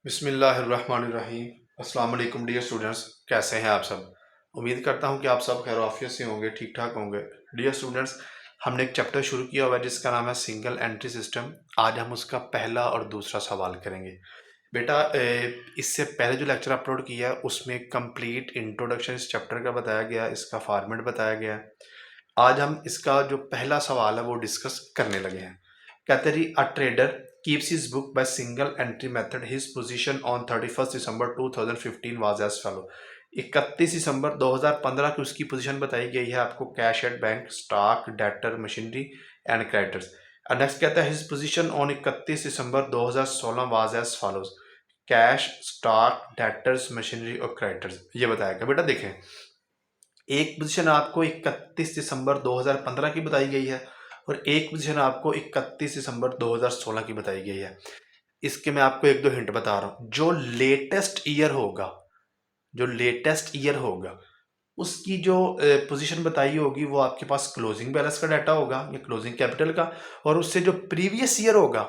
बिस्मिल्लाहिर्रहमानिर्रहीम। अस्सलाम वालेकुम डियर स्टूडेंट्स, कैसे हैं आप सब। उम्मीद करता हूं कि आप सब खैर आफियत से होंगे, ठीक ठाक होंगे। डियर स्टूडेंट्स, हमने एक चैप्टर शुरू किया हुआ है जिसका नाम है सिंगल एंट्री सिस्टम। आज हम उसका पहला और दूसरा सवाल करेंगे। बेटा इससे पहले जो लेक्चर अपलोड किया है उसमें कंप्लीट इंट्रोडक्शन इस चैप्टर का बताया गया, इसका फॉर्मेट बताया गया है। आज हम इसका जो पहला सवाल है वो डिस्कस करने लगे हैं। कहते रही a trader keeps his book by single entry method. His position on 31st December 2015 was as follow. 31 दिसंबर 2015 की उसकी पोजीशन बताई गई है आपको। Cash at bank, stock, debtor, machinery and creditors. Next कहता है his position on 31 December 2016 was as follows. Cash, stock, debtors, machinery और क्रेडिटर्स ये बताया गया। बेटा देखें, एक पोजीशन आपको 31 दिसंबर 2015 की बताई गई है और एक पोजीशन आपको 31 दिसंबर 2016 की बताई गई है। इसके मैं आपको एक दो हिंट बता रहा हूं। जो लेटेस्ट ईयर होगा उसकी जो पोजीशन बताई होगी वो आपके पास क्लोजिंग बैलेंस का डाटा होगा या क्लोजिंग कैपिटल का, और उससे जो प्रीवियस ईयर होगा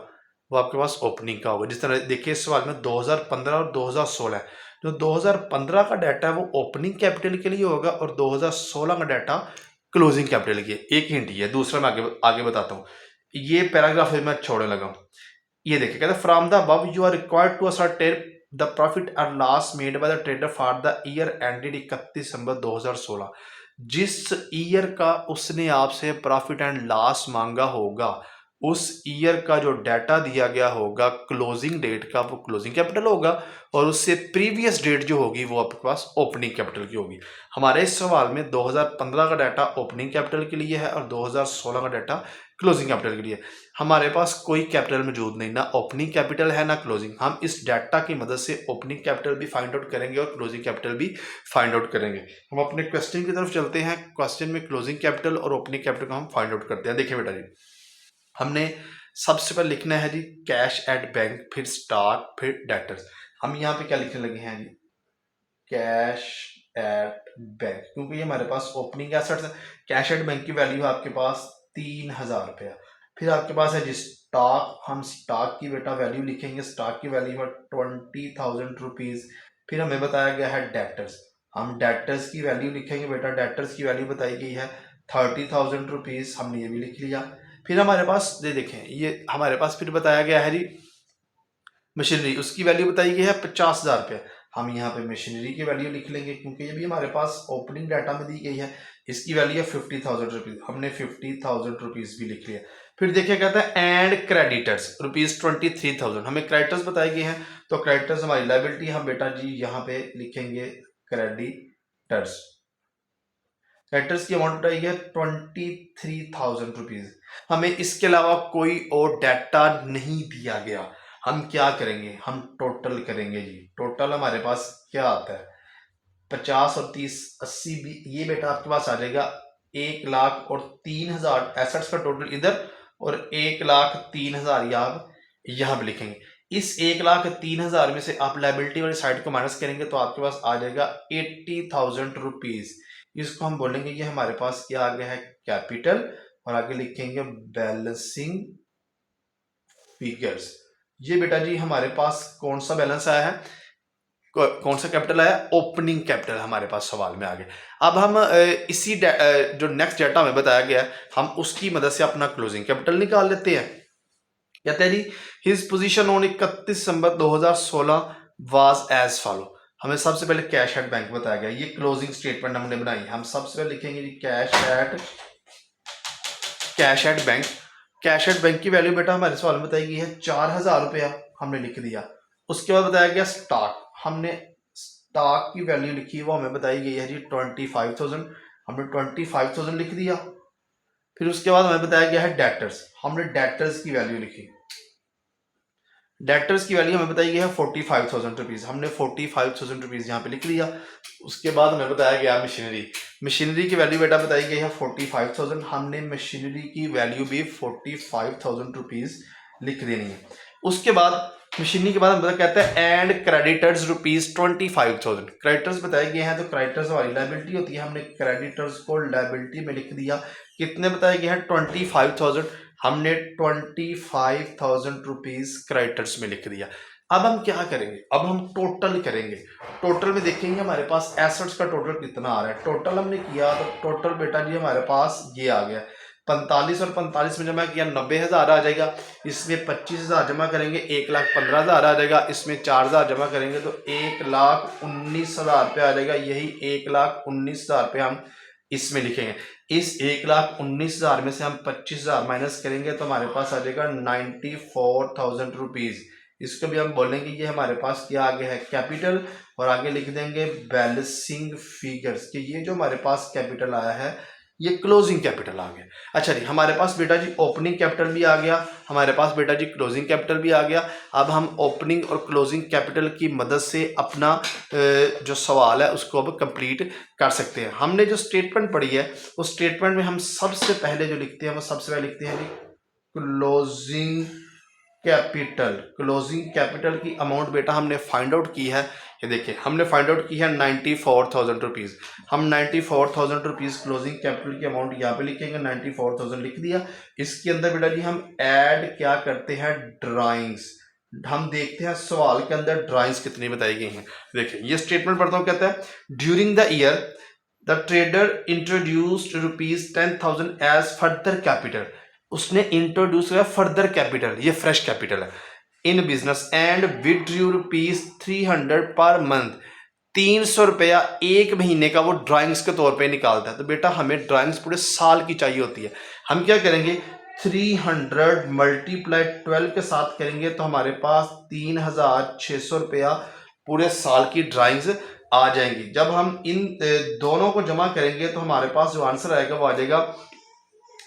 वो आपके पास ओपनिंग का होगा। जिस तरह देखिए इस सवाल में 2015 और 2016 है। जो 2015 का डाटा है वो ओपनिंग कैपिटल के लिए होगा और 2016 का डाटा क्लोजिंग कैपिटल के लिए। एक हिंट ये, दूसरा मैं आगे बताता हूँ। ये पैराग्राफ मैं छोड़ने लगा हूँ। ये देखिए, कहते from the above you are required to ascertain the profit और loss made by the trader for the year ended 31 दिसंबर 2016। जिस ईयर का उसने आपसे प्रॉफिट एंड लॉस मांगा होगा उस ईयर का जो डाटा दिया गया होगा क्लोजिंग डेट का वो क्लोजिंग कैपिटल होगा और उससे प्रीवियस डेट जो होगी वो आपके पास ओपनिंग कैपिटल की होगी। हमारे इस सवाल में 2015 का डाटा ओपनिंग कैपिटल के लिए है और 2016 का डाटा क्लोजिंग कैपिटल के लिए। हमारे पास कोई कैपिटल मौजूद नहीं, ना ओपनिंग कैपिटल है ना क्लोजिंग। हम इस डाटा की मदद से ओपनिंग कैपिटल भी फाइंड आउट करेंगे और क्लोजिंग कैपिटल भी फाइंड आउट करेंगे। हम अपने क्वेश्चन की तरफ चलते हैं। क्वेश्चन में क्लोजिंग कैपिटल और ओपनिंग कैपिटल को हम फाइंड आउट करते हैं। देखिए बेटा जी, हमने सबसे पहले लिखना है जी कैश एट बैंक, फिर स्टॉक, फिर डेटर्स। हम यहाँ पे क्या लिखने लगे हैं जी, कैश एट बैंक, क्योंकि ये हमारे पास ओपनिंग एसेट्स है। कैश एट बैंक की वैल्यू है आपके पास 3000 रुपया। फिर आपके पास है जी स्टॉक, हम स्टॉक की बेटा वैल्यू लिखेंगे। स्टॉक की वैल्यू है 20,000 रुपीज। फिर हमें बताया गया है डेटर्स, हम डेटर्स की वैल्यू लिखेंगे बेटा। डेटर्स की वैल्यू बताई गई है 30,000 रुपीज, हमने ये भी लिख लिया। फिर हमारे पास ये देखें, ये हमारे पास फिर बताया गया है जी मशीनरी, उसकी वैल्यू बताई गई है 50,000 रुपया। हम यहाँ पे मशीनरी की वैल्यू लिख लेंगे क्योंकि ये भी हमारे पास ओपनिंग डाटा में दी गई है। इसकी वैल्यू है 50,000 रुपीज, हमने 50,000 रुपीज भी लिख लिया। फिर देखिए कहता है एंड क्रेडिटर्स रुपीज 23,000, हमें क्रेडिटर्स बताए गए हैं तो क्रेडिटर्स हमारी लाइबिलिटी, हम बेटा जी यहाँ पे लिखेंगे क्रेडिटर्स। क्रेडिटर्स की अमाउंट बताई है 23,000 रुपीज। हमें इसके अलावा कोई और डाटा नहीं दिया गया। हम क्या करेंगे, हम टोटल करेंगे जी। टोटल हमारे पास क्या आता है, 50 और 30 80 भी, ये बेटा आपके पास आ जाएगा 1,03,000 एसेट्स का टोटल इधर और 1,03,000 यहाँ पे लिखेंगे। इस 1,03,000 में से आप लाइबिलिटी वाली साइड को माइनस करेंगे तो आपके पास आ जाएगा 80,000 रुपीज। इसको हम बोलेंगे ये हमारे पास क्या आ गया है, कैपिटल, और आगे लिखेंगे बैलेंसिंग फिगर्स। ये बेटा जी हमारे पास कौन सा बैलेंस आया है, कौन सा कैपिटल आया, ओपनिंग कैपिटल हमारे पास सवाल में आ गया। अब हम इसी जो नेक्स्ट डाटा में बताया गया है हम उसकी मदद से अपना क्लोजिंग कैपिटल निकाल लेते हैं। कहते हैं जी his position on 31 December 2016 was as follow. हमें सबसे पहले कैश एट बैंक बताया गया, ये क्लोजिंग स्टेटमेंट हमने बनाई। हम सबसे पहले लिखेंगे जी cash at bank. Cash at bank की वैल्यू बेटा हमारे सवाल में बताई गई है 4,000 रुपया, हमने लिख दिया। उसके बाद बताया गया स्टॉक, हमने स्टॉक की वैल्यू लिखी, वो हमें बताई गई है जी 25,000, हमने 25,000 लिख दिया। फिर उसके बाद हमें बताया गया है डेटर्स, हमने डेटर्स की वैल्यू लिखी। डेटर्स की वैल्यू हमें बताई गई है 45,000 रुपीज, हमने 45,000 रुपीज यहाँ पे लिख लिया। उसके बाद हमें बताया गया मशीनरी, मशीनरी की वैल्यू बेटा बताई गई है 45,000, हमने मशीनरी की वैल्यू भी 45,000 रुपीज लिख देनी है। उसके बाद मशीनरी के बाद हम कहते हैं एंड क्रेडिटर्स रुपीज 25,000, क्रेडिटर्स बताए गए हैं तो क्रेडिटर्स हमारी लाइबिलिटी होती है, हमने क्रेडिटर्स को लाइबिलिटी में लिख दिया। कितने बताए गए हैं 25,000, हमने 25,000 रुपीज क्रेडिटर्स में लिख दिया। अब हम क्या करेंगे, अब हम टोटल करेंगे। टोटल में देखेंगे हमारे पास एसेट्स का टोटल कितना आ रहा है। टोटल हमने किया तो टोटल बेटा जी हमारे पास ये आ गया 45 और 45 में जमा किया 90,000 आ जाएगा। इसमें 25,000 जमा करेंगे 1,15,000 आ जाएगा। इसमें 4,000 जमा करेंगे तो 1,19,000 रुपये आ जाएगा। यही 1,19,000 रुपये हम इसमें लिखेंगे। इस 1,19,000 में से हम 25,000 माइनस करेंगे तो हमारे पास आ जाएगा 94,000 रुपीज़। इसको भी हम बोलेंगे ये हमारे पास क्या आगे है कैपिटल, और आगे लिख देंगे बैलेंसिंग फिगर्स कि ये जो हमारे पास कैपिटल आया है ये क्लोजिंग कैपिटल आ गया। अच्छा जी, हमारे पास बेटा जी ओपनिंग कैपिटल भी आ गया, हमारे पास बेटा जी क्लोजिंग कैपिटल भी आ गया। अब हम ओपनिंग और क्लोजिंग कैपिटल की मदद से अपना जो सवाल है उसको अब कंप्लीट कर सकते हैं। हमने जो स्टेटमेंट पढ़ी है उस स्टेटमेंट में हम सबसे पहले जो लिखते हैं वो सबसे पहले लिखते हैं क्लोजिंग कैपिटल। क्लोजिंग कैपिटल की अमाउंट बेटा हमने फाइंड आउट की है। ये देखिए हमने फाइंड आउट की है 94,000 रुपीज़। हम 94,000 रुपीज़ क्लोजिंग कैपिटल की अमाउंट यहाँ पे लिखेंगे, 94,000 लिख दिया। इसके अंदर बेटा जी हम ऐड क्या करते हैं, ड्राइंग्स। हम देखते हैं सवाल के अंदर ड्राइंग्स कितनी बताई गई हैं। देखिए ये स्टेटमेंट पढ़ता हूँ, कहता है during the year the trader introduced ₹10,000 as further capital. उसने इंट्रोड्यूस किया फर्दर कैपिटल, ये फ्रेश कैपिटल है, in business and withdrew ₹300 per month. 300 रुपया एक महीने का वो ड्राइंग्स के तौर पे निकालता है। तो बेटा हमें ड्राइंग्स पूरे साल की चाहिए होती है। हम क्या करेंगे 300 मल्टीप्लाई 12 के साथ करेंगे तो हमारे पास 3,600 रुपया पूरे साल की ड्राइंग्स आ जाएंगी। जब हम इन दोनों को जमा करेंगे तो हमारे पास जो आंसर आएगा वो आ जाएगा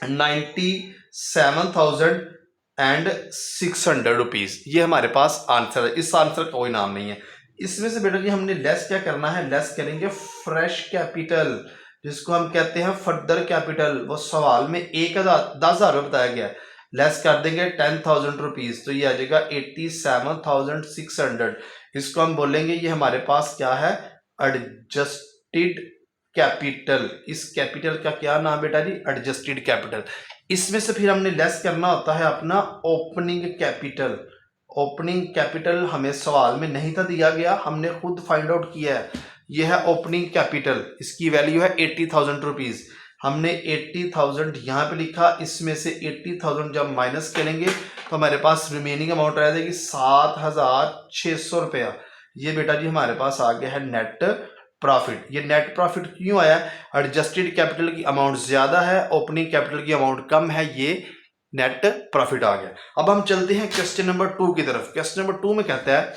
97,600 रुपीज़। ये हमारे पास आंसर है। इस आंसर का कोई नाम नहीं है। इसमें से बेटा जी हमने लेस क्या करना है, लेस करेंगे फ्रेश कैपिटल, जिसको हम कहते हैं फर्दर कैपिटल। वो सवाल में 10,000 रुपये बताया गया है, लेस कर देंगे 10,000 रुपीज़ तो ये आ जाएगा 87,600। इसको हम बोलेंगे ये हमारे पास क्या है, एडजस्टेड कैपिटल। इस कैपिटल का क्या नाम बेटा जी, एडजस्टेड कैपिटल। इसमें से फिर हमने लेस करना होता है अपना ओपनिंग कैपिटल। ओपनिंग कैपिटल हमें सवाल में नहीं था दिया गया, हमने खुद फाइंड आउट किया है। यह है ओपनिंग कैपिटल, इसकी वैल्यू है 80,000 रुपीज़। हमने 80,000 यहाँ पे लिखा, इसमें से 80,000 जब माइनस करेंगे तो हमारे पास रिमेनिंग अमाउंट रह जाएगी 7,600 रुपया। ये बेटा जी हमारे पास आ गया है नेट प्रॉफिट। ये नेट प्रॉफिट क्यों आया, एडजस्टेड कैपिटल की अमाउंट ज्यादा है, ओपनिंग कैपिटल की अमाउंट कम है, ये नेट प्रॉफिट आ गया। अब हम चलते हैं क्वेश्चन नंबर 2 की तरफ। क्वेश्चन नंबर 2 में कहता है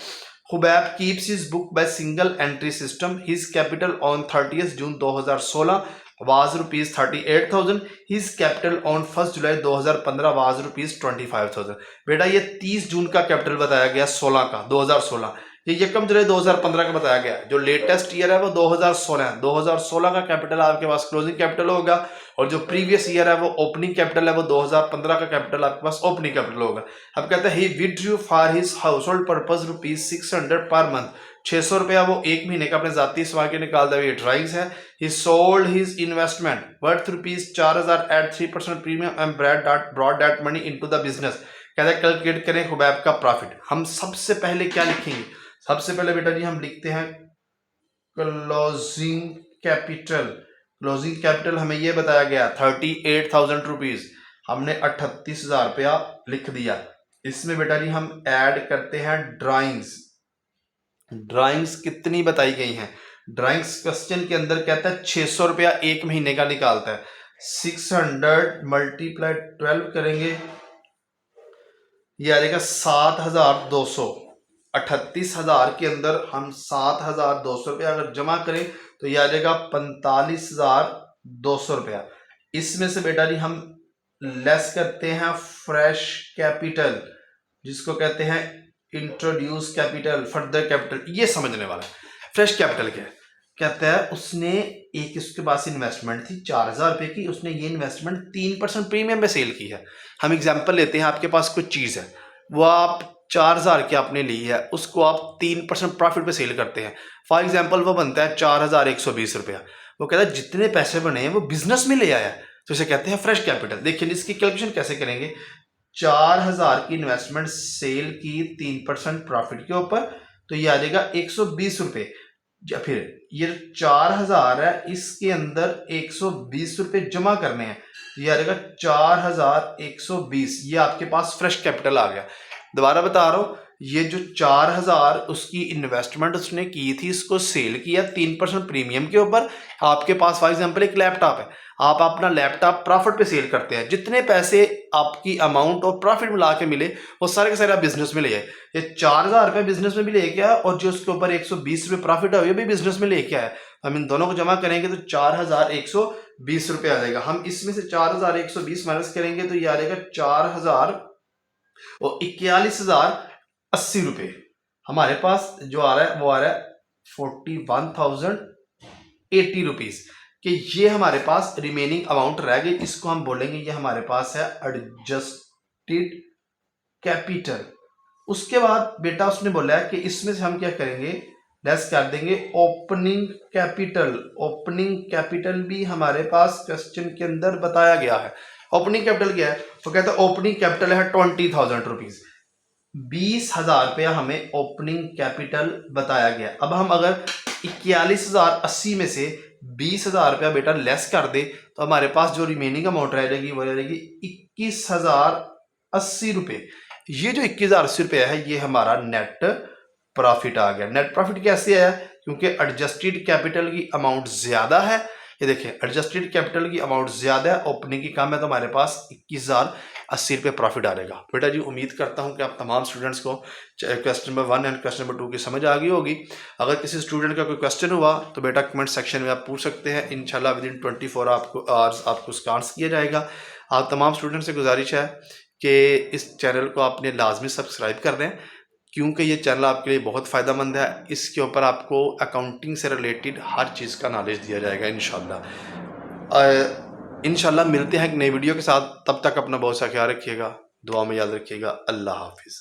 Khubaib keeps his book by single entry system. His capital on 30 June 2016 was ₹38,000। His capital on 1 July 2015 was ₹25,000। बेटा ये 30 जून का कैपिटल बताया गया 16 का 2016, ये 1 जुलाई 2015 का बताया गया। जो लेटेस्ट ईयर है वो 2016 है। 2016 का कैपिटल आपके पास क्लोजिंग कैपिटल होगा, और जो प्रीवियस ईयर है वो ओपनिंग कैपिटल है, वो 2015 का कैपिटल आपके पास ओपनिंग कैपिटल होगा। अब कहते हैं he withdrew for his household purpose ₹600 per month. 600 रुपया वो एक महीने का अपने जाती इस्तेमाल के निकालता है। ये ड्राइंग्स है। He sold his investment worth ₹4,000 at 3% premium and brought that money into the business. कहते हैं कैलकुलेट करें खुबैब का प्रॉफिट। हम सबसे पहले क्या लिखेंगे, सबसे पहले बेटा जी हम लिखते हैं क्लोजिंग कैपिटल। क्लोजिंग कैपिटल हमें ये बताया गया 38,000 रुपीज, हमने 38,000 रुपया लिख दिया। इसमें बेटा जी हम ऐड करते हैं ड्राइंग्स। ड्राइंग्स कितनी बताई गई हैं, ड्राइंग्स क्वेश्चन के अंदर कहता है 600 रुपया एक महीने का निकालता है। 600 मल्टीप्लाई 12 करेंगे, ये आ जाएगा 7,200। 38,000 के अंदर हम 7,200 रुपया अगर जमा करें तो ये आ जाएगा 45,200 रुपया। इसमें से बेटा जी हम लेस करते हैं फ्रेश कैपिटल, जिसको कहते हैं इंट्रोड्यूस कैपिटल, फर्दर कैपिटल। ये समझने वाला है फ्रेश कैपिटल क्या है। कहता है उसने एक, उसके पास इन्वेस्टमेंट थी 4,000 रुपये की, उसने ये इन्वेस्टमेंट 3% प्रीमियम में सेल की है। हम एग्जांपल लेते हैं, आपके पास कुछ चीज़ है वो आप 4,000 की आपने ली है, उसको आप 3% प्रॉफिट पे सेल करते हैं। फॉर एग्जांपल वो बनता है 4,120 रुपया। वो कहता है जितने पैसे बने हैं वो बिजनेस में ले आया, तो इसे कहते हैं फ्रेश कैपिटल। देखिए इसकी कैलकुलेशन कैसे करेंगे, 4,000 की इन्वेस्टमेंट सेल की 3% प्रॉफिट के ऊपर, तो ये आ जाएगा 120 रुपये। या फिर ये 4,000 है, इसके अंदर 120 रुपये जमा करने हैं, तो ये आ जाएगा 4,120। ये आपके पास फ्रेश कैपिटल आ गया। दोबारा बता रहा हूं, ये जो 4,000 उसकी इन्वेस्टमेंट उसने की थी, इसको सेल किया 3% प्रीमियम के ऊपर। आपके पास फॉर एग्जांपल एक लैपटॉप है, आप अपना लैपटॉप प्रॉफिट पे सेल करते हैं, जितने पैसे आपकी अमाउंट और प्रॉफिट मिला के मिले वो सारे के सारे आप बिजनेस में ले आए। ये 4,000 रुपये बिजनेस में भी लेके आया और जो उसके ऊपर 120 रुपये प्रॉफिट है ये भी बिजनेस में लेके आया। हम इन दोनों को जमा करेंगे तो 4,120 रुपये आ जाएगा। हम इसमें से 4,120 माइनस करेंगे तो ये आ जाएगा 4,41,080 रुपये। हमारे पास जो आ रहा है वो आ रहा है 41,080 रुपीज कि ये हमारे पास रिमेनिंग अमाउंट रह गई। इसको हम बोलेंगे ये हमारे पास है एडजस्टेड कैपिटल। उसके बाद बेटा उसने बोला है कि इसमें से हम क्या करेंगे, लेस कर देंगे ओपनिंग कैपिटल। ओपनिंग कैपिटल भी हमारे पास क्वेश्चन के अंदर बताया गया है। ओपनिंग कैपिटल क्या है, तो कहता है ओपनिंग कैपिटल है 20,000 रुपीज। 20,000 रुपया हमें ओपनिंग कैपिटल बताया गया। अब हम अगर 41,080 में से 20,000 रुपया बेटा लेस कर दे तो हमारे पास जो रिमेनिंग अमाउंट रह जाएगी वो रह जाएगी 21,080 रुपये। ये जो 21,080 रुपये है ये हमारा नेट प्रॉफिट आ गया। नेट प्रॉफिट कैसे आया, क्योंकि एडजस्टेड कैपिटल की अमाउंट ज्यादा है। ये देखिए एडजस्टेड कैपिटल की अमाउंट ज्यादा है, ओपनिंग की कम है, तो हमारे पास 21,080 रुपये प्रॉफिट आ जाएगा। बेटा जी उम्मीद करता हूं कि आप तमाम स्टूडेंट्स को question number 1 and question number 2 की समझ आ गई होगी। अगर किसी स्टूडेंट का कोई क्वेश्चन हुआ तो बेटा कमेंट सेक्शन में आप पूछ सकते हैं। इंशाल्लाह विद इन 24 आवर्स आपको उसका आंसर किया जाएगा। आप तमाम स्टूडेंट से गुजारिश है कि इस चैनल को आपने लाजमी सब्सक्राइब कर दें, क्योंकि ये चैनल आपके लिए बहुत फ़ायदेमंद है। इसके ऊपर आपको अकाउंटिंग से रिलेटेड हर चीज़ का नॉलेज दिया जाएगा इंशाल्लाह। इंशाल्लाह मिलते हैं एक नई वीडियो के साथ, तब तक अपना बहुत सा ख्याल रखिएगा, दुआ में याद रखिएगा। अल्लाह हाफिज़।